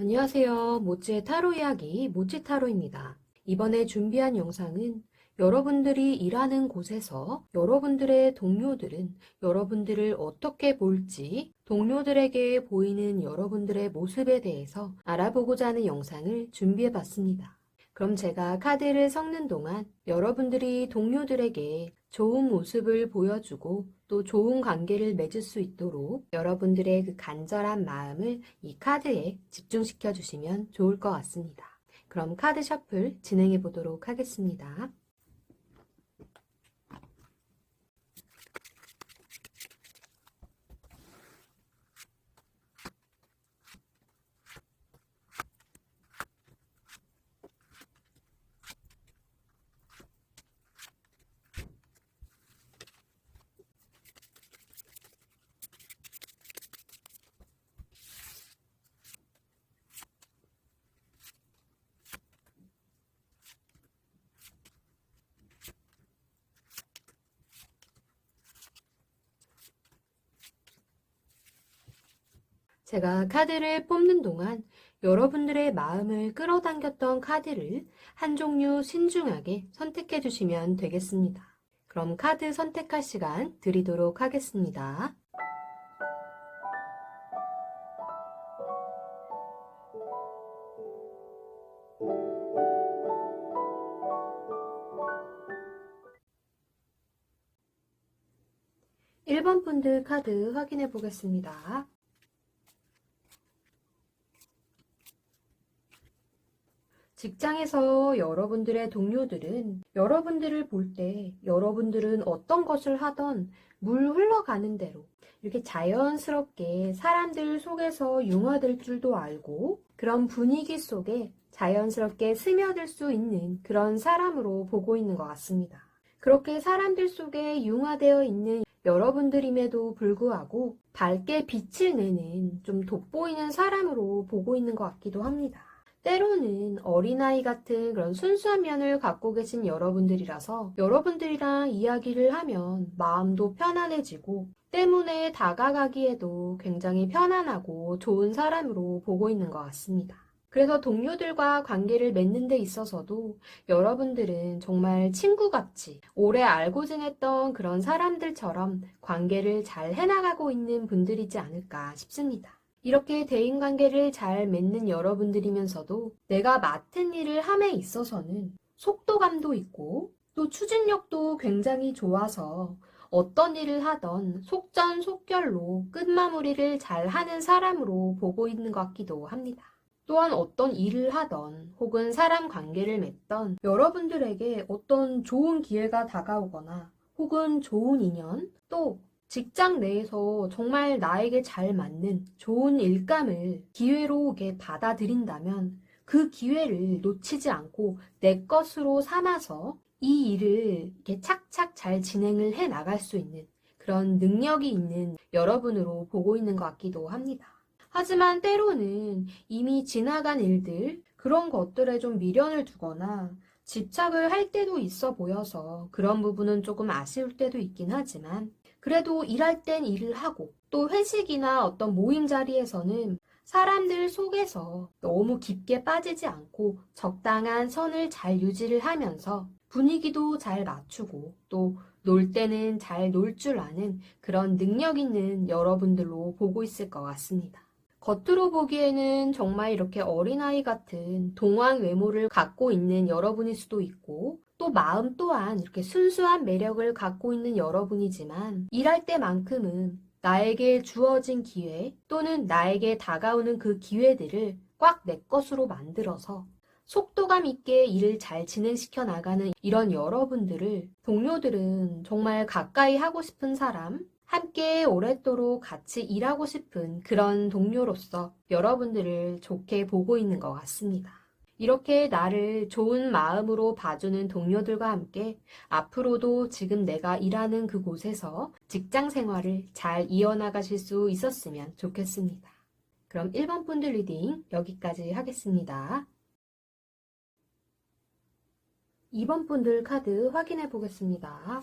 안녕하세요. 모찌의 타로 이야기 모찌타로입니다. 이번에 준비한 영상은 여러분들이 일하는 곳에서 여러분들의 동료들은 여러분들을 어떻게 볼지, 동료들에게 보이는 여러분들의 모습에 대해서 알아보고자 하는 영상을 준비해 봤습니다. 그럼 제가 카드를 섞는 동안 여러분들이 동료들에게 좋은 모습을 보여주고 또 좋은 관계를 맺을 수 있도록 여러분들의 그 간절한 마음을 이 카드에 집중시켜 주시면 좋을 것 같습니다. 그럼 카드 셔플 진행해 보도록 하겠습니다. 제가 카드를 뽑는 동안 여러분들의 마음을 끌어당겼던 카드를 한 종류 신중하게 선택해 주시면 되겠습니다. 그럼 카드 선택할 시간 드리도록 하겠습니다. 일 번 분들 카드 확인해 보겠습니다. 직장에서 여러분들의 동료들은 여러분들을 볼 때 여러분들은 어떤 것을 하던 물 흘러가는 대로 이렇게 자연스럽게 사람들 속에서 융화될 줄도 알고 그런 분위기 속에 자연스럽게 스며들 수 있는 그런 사람으로 보고 있는 것 같습니다. 그렇게 사람들 속에 융화되어 있는 여러분들임에도 불구하고 밝게 빛을 내는 좀 돋보이는 사람으로 보고 있는 것 같기도 합니다. 때로는 어린아이 같은 그런 순수한 면을 갖고 계신 여러분들이라서 여러분들이랑 이야기를 하면 마음도 편안해지고 때문에 다가가기에도 굉장히 편안하고 좋은 사람으로 보고 있는 것 같습니다. 그래서 동료들과 관계를 맺는 데 있어서도 여러분들은 정말 친구같이 오래 알고 지냈던 그런 사람들처럼 관계를 잘 해나가고 있는 분들이지 않을까 싶습니다. 이렇게 대인관계를 잘 맺는 여러분들이면서도 내가 맡은 일을 함에 있어서는 속도감도 있고 또 추진력도 굉장히 좋아서 어떤 일을 하던 속전속결로 끝마무리를 잘 하는 사람으로 보고 있는 것 같기도 합니다. 또한 어떤 일을 하던 혹은 사람 관계를 맺던 여러분들에게 어떤 좋은 기회가 다가오거나 혹은 좋은 인연 또 직장 내에서 정말 나에게 잘 맞는 좋은 일감을 기회로 받아들인다면 그 기회를 놓치지 않고 내 것으로 삼아서 이 일을 이렇게 착착 잘 진행을 해 나갈 수 있는 그런 능력이 있는 여러분으로 보고 있는 것 같기도 합니다. 하지만 때로는 이미 지나간 일들, 그런 것들에 좀 미련을 두거나 집착을 할 때도 있어 보여서 그런 부분은 조금 아쉬울 때도 있긴 하지만 그래도 일할 땐 일을 하고 또 회식이나 어떤 모임 자리에서는 사람들 속에서 너무 깊게 빠지지 않고 적당한 선을 잘 유지를 하면서 분위기도 잘 맞추고 또 놀 때는 잘 놀 줄 아는 그런 능력 있는 여러분들로 보고 있을 것 같습니다. 겉으로 보기에는 정말 이렇게 어린아이 같은 동안 외모를 갖고 있는 여러분일 수도 있고 또 마음 또한 이렇게 순수한 매력을 갖고 있는 여러분이지만 일할 때만큼은 나에게 주어진 기회 또는 나에게 다가오는 그 기회들을 꽉 내 것으로 만들어서 속도감 있게 일을 잘 진행시켜 나가는 이런 여러분들을 동료들은 정말 가까이 하고 싶은 사람, 함께 오랫도록 같이 일하고 싶은 그런 동료로서 여러분들을 좋게 보고 있는 것 같습니다. 이렇게 나를 좋은 마음으로 봐주는 동료들과 함께 앞으로도 지금 내가 일하는 그곳에서 직장 생활을 잘 이어나가실 수 있었으면 좋겠습니다. 그럼 1번 분들 리딩 여기까지 하겠습니다. 2번 분들 카드 확인해 보겠습니다.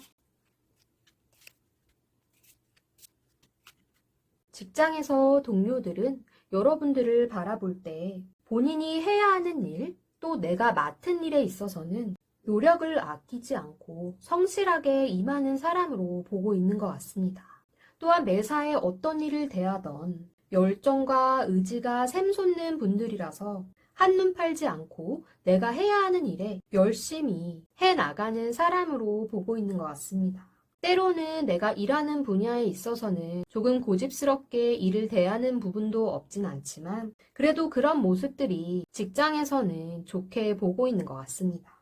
직장에서 동료들은 여러분들을 바라볼 때 본인이 해야 하는 일, 또 내가 맡은 일에 있어서는 노력을 아끼지 않고 성실하게 임하는 사람으로 보고 있는 것 같습니다. 또한 매사에 어떤 일을 대하던 열정과 의지가 샘솟는 분들이라서 한눈 팔지 않고 내가 해야 하는 일에 열심히 해나가는 사람으로 보고 있는 것 같습니다. 때로는 내가 일하는 분야에 있어서는 조금 고집스럽게 일을 대하는 부분도 없진 않지만 그래도 그런 모습들이 직장에서는 좋게 보고 있는 것 같습니다.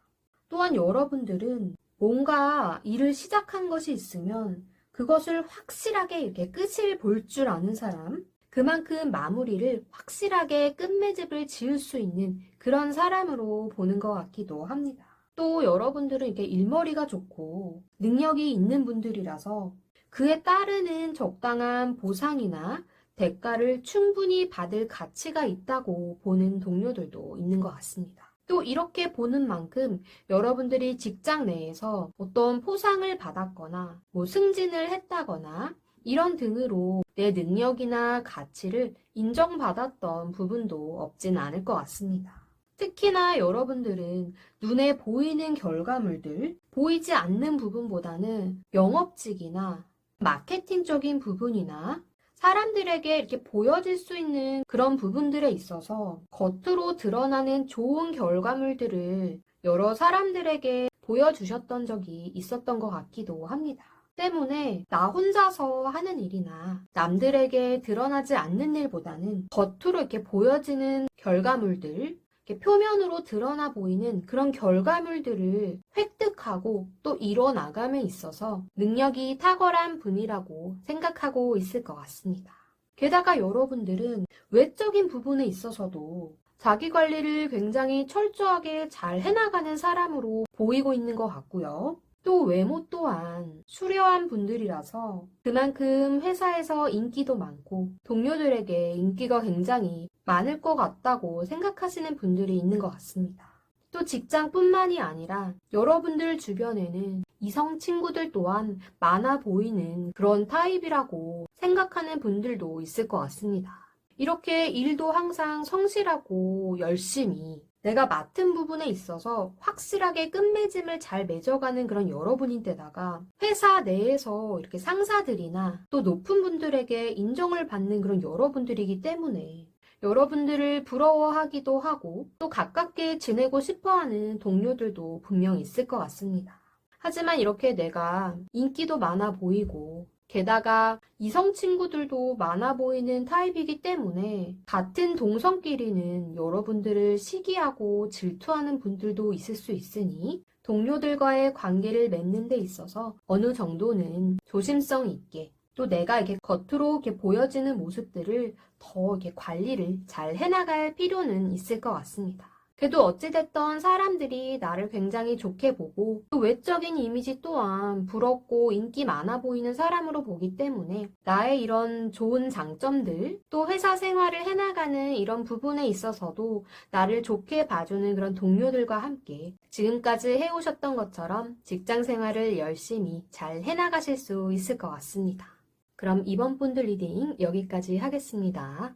또한 여러분들은 뭔가 일을 시작한 것이 있으면 그것을 확실하게 이렇게 끝을 볼 줄 아는 사람, 그만큼 마무리를 확실하게 끝맺음을 지을 수 있는 그런 사람으로 보는 것 같기도 합니다. 또 여러분들은 이렇게 일머리가 좋고 능력이 있는 분들이라서 그에 따르는 적당한 보상이나 대가를 충분히 받을 가치가 있다고 보는 동료들도 있는 것 같습니다. 또 이렇게 보는 만큼 여러분들이 직장 내에서 어떤 포상을 받았거나 승진을 했다거나 이런 등으로 내 능력이나 가치를 인정받았던 부분도 없진 않을 것 같습니다. 특히나 여러분들은 눈에 보이는 결과물들, 보이지 않는 부분보다는 영업직이나 마케팅적인 부분이나 사람들에게 이렇게 보여질 수 있는 그런 부분들에 있어서 겉으로 드러나는 좋은 결과물들을 여러 사람들에게 보여주셨던 적이 있었던 것 같기도 합니다. 때문에 나 혼자서 하는 일이나 남들에게 드러나지 않는 일보다는 겉으로 이렇게 보여지는 결과물들, 이렇게 표면으로 드러나 보이는 그런 결과물들을 획득하고 또 이뤄나감에 있어서 능력이 탁월한 분이라고 생각하고 있을 것 같습니다. 게다가 여러분들은 외적인 부분에 있어서도 자기 관리를 굉장히 철저하게 잘 해나가는 사람으로 보이고 있는 것 같고요. 또 외모 또한 수려한 분들이라서 그만큼 회사에서 인기도 많고 동료들에게 인기가 굉장히 많을 것 같다고 생각하시는 분들이 있는 것 같습니다. 또 직장뿐만이 아니라 여러분들 주변에는 이성 친구들 또한 많아 보이는 그런 타입이라고 생각하는 분들도 있을 것 같습니다. 이렇게 일도 항상 성실하고 열심히 내가 맡은 부분에 있어서 확실하게 끝맺음을 잘 맺어가는 그런 여러분인데다가 회사 내에서 이렇게 상사들이나 또 높은 분들에게 인정을 받는 그런 여러분들이기 때문에 여러분들을 부러워하기도 하고 또 가깝게 지내고 싶어하는 동료들도 분명 있을 것 같습니다. 하지만 이렇게 내가 인기도 많아 보이고 게다가 이성 친구들도 많아 보이는 타입이기 때문에 같은 동성끼리는 여러분들을 시기하고 질투하는 분들도 있을 수 있으니 동료들과의 관계를 맺는 데 있어서 어느 정도는 조심성 있게 또 내가 이렇게 겉으로 이렇게 보여지는 모습들을 더 이렇게 관리를 잘 해나갈 필요는 있을 것 같습니다. 그래도 어찌됐던 사람들이 나를 굉장히 좋게 보고 또 외적인 이미지 또한 부럽고 인기 많아 보이는 사람으로 보기 때문에 나의 이런 좋은 장점들 또 회사 생활을 해나가는 이런 부분에 있어서도 나를 좋게 봐주는 그런 동료들과 함께 지금까지 해오셨던 것처럼 직장 생활을 열심히 잘 해나가실 수 있을 것 같습니다. 그럼 이번 분들 리딩 여기까지 하겠습니다.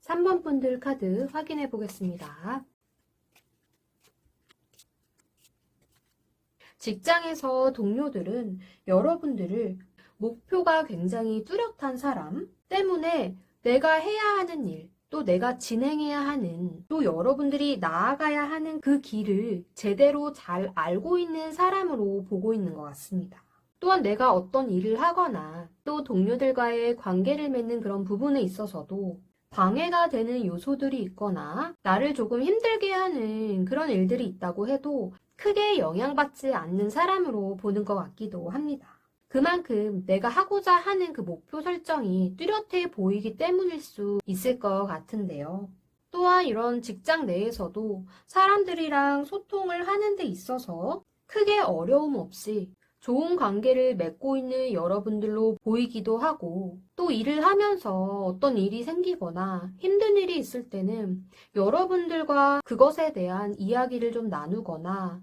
3번 분들 카드 확인해 보겠습니다. 직장에서 동료들은 여러분들을 목표가 굉장히 뚜렷한 사람 때문에 내가 해야 하는 일, 또 내가 진행해야 하는, 또 여러분들이 나아가야 하는 그 길을 제대로 잘 알고 있는 사람으로 보고 있는 것 같습니다. 또한 내가 어떤 일을 하거나 또 동료들과의 관계를 맺는 그런 부분에 있어서도 방해가 되는 요소들이 있거나 나를 조금 힘들게 하는 그런 일들이 있다고 해도 크게 영향받지 않는 사람으로 보는 것 같기도 합니다. 그만큼 내가 하고자 하는 그 목표 설정이 뚜렷해 보이기 때문일 수 있을 것 같은데요. 또한 이런 직장 내에서도 사람들이랑 소통을 하는 데 있어서 크게 어려움 없이 좋은 관계를 맺고 있는 여러분들로 보이기도 하고 또 일을 하면서 어떤 일이 생기거나 힘든 일이 있을 때는 여러분들과 그것에 대한 이야기를 좀 나누거나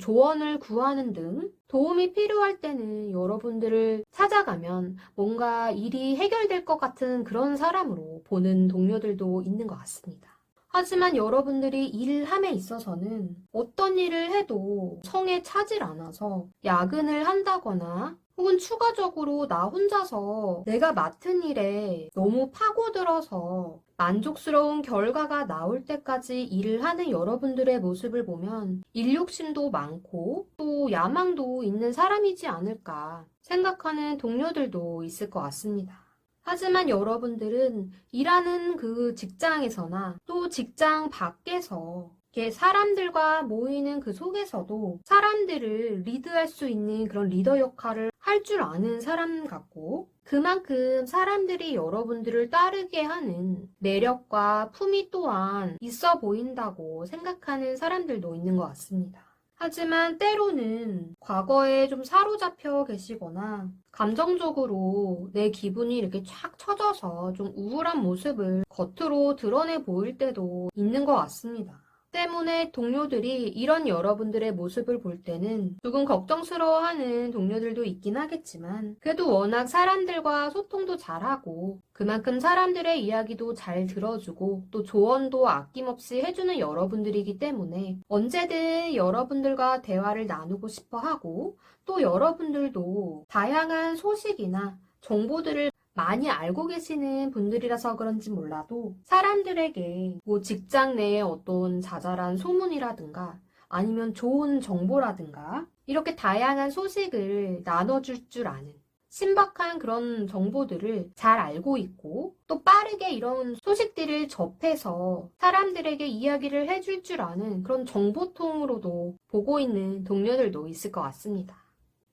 조언을 구하는 등 도움이 필요할 때는 여러분들을 찾아가면 뭔가 일이 해결될 것 같은 그런 사람으로 보는 동료들도 있는 것 같습니다. 하지만 여러분들이 일함에 있어서는 어떤 일을 해도 성에 차질 않아서 야근을 한다거나 혹은 추가적으로 나 혼자서 내가 맡은 일에 너무 파고들어서 만족스러운 결과가 나올 때까지 일을 하는 여러분들의 모습을 보면 일욕심도 많고 또 야망도 있는 사람이지 않을까 생각하는 동료들도 있을 것 같습니다. 하지만 여러분들은 일하는 그 직장에서나 또 직장 밖에서 이렇게 사람들과 모이는 그 속에서도 사람들을 리드할 수 있는 그런 리더 역할을 할 줄 아는 사람 같고 그만큼 사람들이 여러분들을 따르게 하는 매력과 품위 또한 있어 보인다고 생각하는 사람들도 있는 것 같습니다. 하지만 때로는 과거에 좀 사로잡혀 계시거나 감정적으로 내 기분이 이렇게 쫙 처져서 좀 우울한 모습을 겉으로 드러내 보일 때도 있는 것 같습니다. 때문에 동료들이 이런 여러분들의 모습을 볼 때는 조금 걱정스러워하는 동료들도 있긴 하겠지만 그래도 워낙 사람들과 소통도 잘하고 그만큼 사람들의 이야기도 잘 들어주고 또 조언도 아낌없이 해주는 여러분들이기 때문에 언제든 여러분들과 대화를 나누고 싶어 하고 또 여러분들도 다양한 소식이나 정보들을 많이 알고 계시는 분들이라서 그런지 몰라도 사람들에게 직장 내의 어떤 자잘한 소문이라든가 아니면 좋은 정보라든가 이렇게 다양한 소식을 나눠줄 줄 아는 신박한 그런 정보들을 잘 알고 있고 또 빠르게 이런 소식들을 접해서 사람들에게 이야기를 해줄 줄 아는 그런 정보통으로도 보고 있는 동료들도 있을 것 같습니다.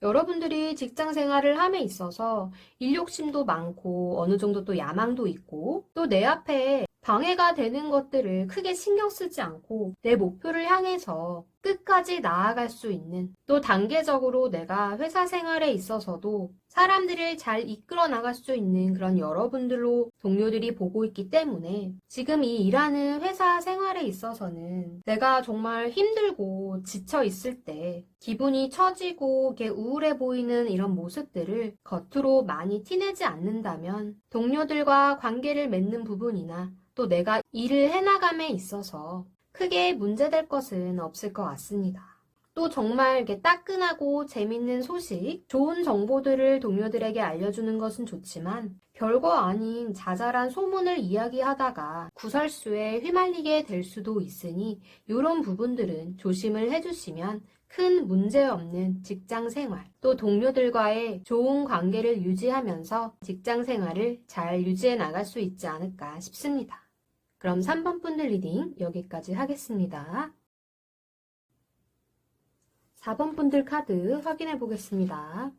여러분들이 직장 생활을 함에 있어서 일욕심도 많고 어느 정도 또 야망도 있고 또 내 앞에 방해가 되는 것들을 크게 신경 쓰지 않고 내 목표를 향해서 끝까지 나아갈 수 있는 또 단계적으로 내가 회사 생활에 있어서도 사람들을 잘 이끌어 나갈 수 있는 그런 여러분들로 동료들이 보고 있기 때문에 지금 이 일하는 회사 생활에 있어서는 내가 정말 힘들고 지쳐 있을 때 기분이 처지고 이렇게 우울해 보이는 이런 모습들을 겉으로 많이 티내지 않는다면 동료들과 관계를 맺는 부분이나 또 내가 일을 해나감에 있어서 크게 문제될 것은 없을 것 같습니다. 또 정말 이렇게 따끈하고 재밌는 소식, 좋은 정보들을 동료들에게 알려주는 것은 좋지만 별거 아닌 자잘한 소문을 이야기하다가 구설수에 휘말리게 될 수도 있으니 이런 부분들은 조심을 해주시면 큰 문제 없는 직장 생활, 또 동료들과의 좋은 관계를 유지하면서 직장 생활을 잘 유지해 나갈 수 있지 않을까 싶습니다. 그럼 3번 분들 리딩 여기까지 하겠습니다. 4번 분들 카드 확인해 보겠습니다.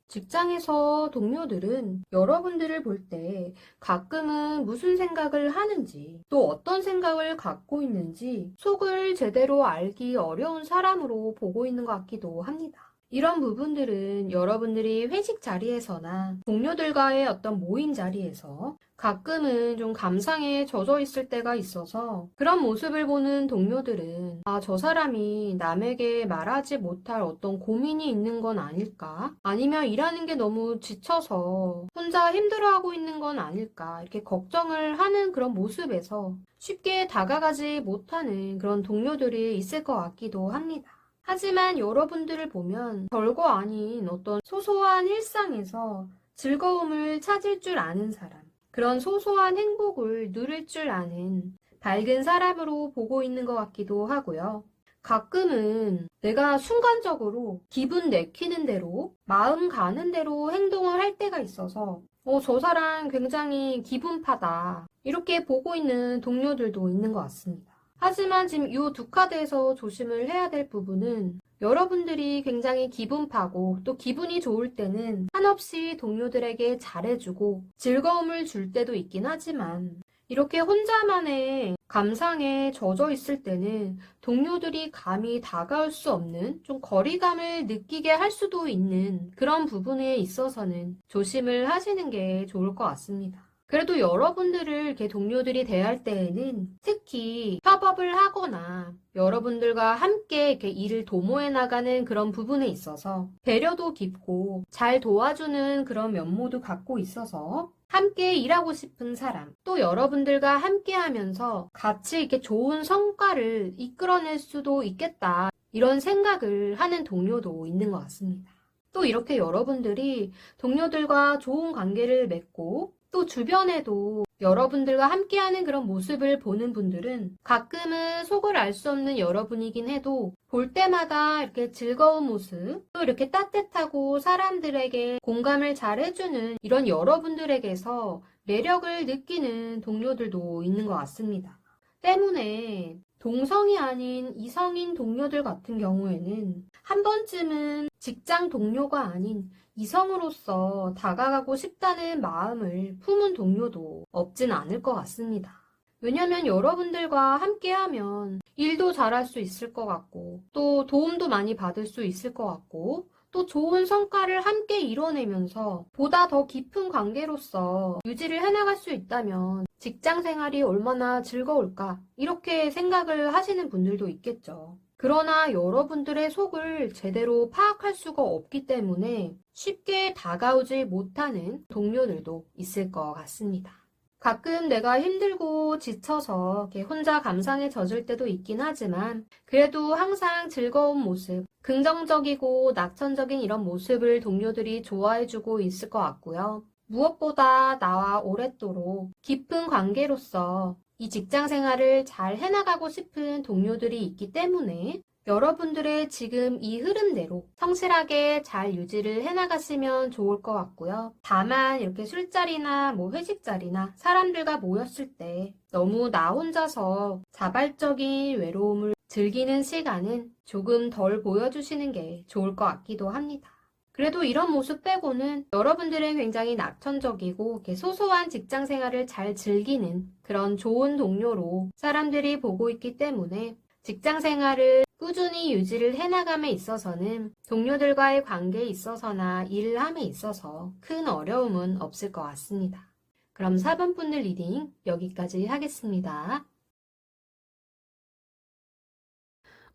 직장에서 동료들은 여러분들을 볼 때 가끔은 무슨 생각을 하는지 또 어떤 생각을 갖고 있는지 속을 제대로 알기 어려운 사람으로 보고 있는 것 같기도 합니다. 이런 부분들은 여러분들이 회식 자리에서나 동료들과의 어떤 모임 자리에서 가끔은 좀 감상에 젖어 있을 때가 있어서 그런 모습을 보는 동료들은 저 사람이 남에게 말하지 못할 어떤 고민이 있는 건 아닐까? 아니면 일하는 게 너무 지쳐서 혼자 힘들어하고 있는 건 아닐까? 이렇게 걱정을 하는 그런 모습에서 쉽게 다가가지 못하는 그런 동료들이 있을 것 같기도 합니다. 하지만 여러분들을 보면 별거 아닌 어떤 소소한 일상에서 즐거움을 찾을 줄 아는 사람, 그런 소소한 행복을 누릴 줄 아는 밝은 사람으로 보고 있는 것 같기도 하고요. 가끔은 내가 순간적으로 기분 내키는 대로, 마음 가는 대로 행동을 할 때가 있어서 저 사람 굉장히 기분파다. 이렇게 보고 있는 동료들도 있는 것 같습니다. 하지만 지금 이 두 카드에서 조심을 해야 될 부분은 여러분들이 굉장히 기분파고 또 기분이 좋을 때는 한없이 동료들에게 잘해주고 즐거움을 줄 때도 있긴 하지만 이렇게 혼자만의 감상에 젖어 있을 때는 동료들이 감히 다가올 수 없는 좀 거리감을 느끼게 할 수도 있는 그런 부분에 있어서는 조심을 하시는 게 좋을 것 같습니다. 그래도 여러분들을 이렇게 동료들이 대할 때에는 특히 협업을 하거나 여러분들과 함께 이렇게 일을 도모해 나가는 그런 부분에 있어서 배려도 깊고 잘 도와주는 그런 면모도 갖고 있어서 함께 일하고 싶은 사람, 또 여러분들과 함께 하면서 같이 이렇게 좋은 성과를 이끌어낼 수도 있겠다. 이런 생각을 하는 동료도 있는 것 같습니다. 또 이렇게 여러분들이 동료들과 좋은 관계를 맺고 또 주변에도 여러분들과 함께하는 그런 모습을 보는 분들은 가끔은 속을 알 수 없는 여러분이긴 해도 볼 때마다 이렇게 즐거운 모습, 또 이렇게 따뜻하고 사람들에게 공감을 잘 해주는 이런 여러분들에게서 매력을 느끼는 동료들도 있는 것 같습니다. 때문에 동성이 아닌 이성인 동료들 같은 경우에는 한 번쯤은 직장 동료가 아닌 이성으로서 다가가고 싶다는 마음을 품은 동료도 없진 않을 것 같습니다. 왜냐면 여러분들과 함께하면 일도 잘할 수 있을 것 같고, 또 도움도 많이 받을 수 있을 것 같고, 또 좋은 성과를 함께 이뤄내면서 보다 더 깊은 관계로서 유지를 해나갈 수 있다면 직장 생활이 얼마나 즐거울까 이렇게 생각을 하시는 분들도 있겠죠. 그러나 여러분들의 속을 제대로 파악할 수가 없기 때문에 쉽게 다가오지 못하는 동료들도 있을 것 같습니다. 가끔 내가 힘들고 지쳐서 이렇게 혼자 감상에 젖을 때도 있긴 하지만 그래도 항상 즐거운 모습, 긍정적이고 낙천적인 이런 모습을 동료들이 좋아해주고 있을 것 같고요. 무엇보다 나와 오랫도록 깊은 관계로서 이 직장 생활을 잘 해나가고 싶은 동료들이 있기 때문에 여러분들의 지금 이 흐름대로 성실하게 잘 유지를 해나가시면 좋을 것 같고요. 다만 이렇게 술자리나 회식 자리나 사람들과 모였을 때 너무 나 혼자서 자발적인 외로움을 즐기는 시간은 조금 덜 보여주시는 게 좋을 것 같기도 합니다. 그래도 이런 모습 빼고는 여러분들은 굉장히 낙천적이고 이렇게 소소한 직장 생활을 잘 즐기는 그런 좋은 동료로 사람들이 보고 있기 때문에 직장 생활을 꾸준히 유지를 해나감에 있어서는 동료들과의 관계에 있어서나 일을 함에 있어서 큰 어려움은 없을 것 같습니다. 그럼 4번 분들 리딩 여기까지 하겠습니다.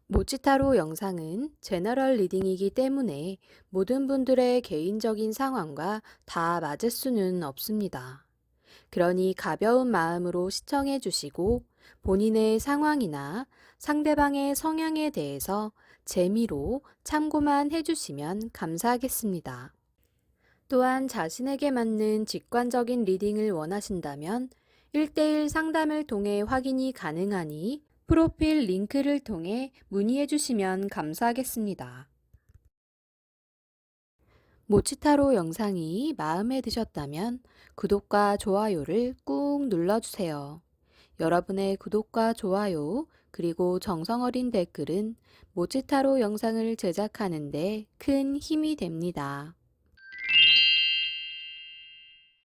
모치타로 영상은 제너럴 리딩이기 때문에 모든 분들의 개인적인 상황과 다 맞을 수는 없습니다. 그러니 가벼운 마음으로 시청해 주시고 본인의 상황이나 상대방의 성향에 대해서 재미로 참고만 해주시면 감사하겠습니다. 또한 자신에게 맞는 직관적인 리딩을 원하신다면 1대1 상담을 통해 확인이 가능하니 프로필 링크를 통해 문의해 주시면 감사하겠습니다. 모치타로 영상이 마음에 드셨다면 구독과 좋아요를 꾹 눌러주세요. 여러분의 구독과 좋아요 그리고 정성어린 댓글은 모치타로 영상을 제작하는 데 큰 힘이 됩니다.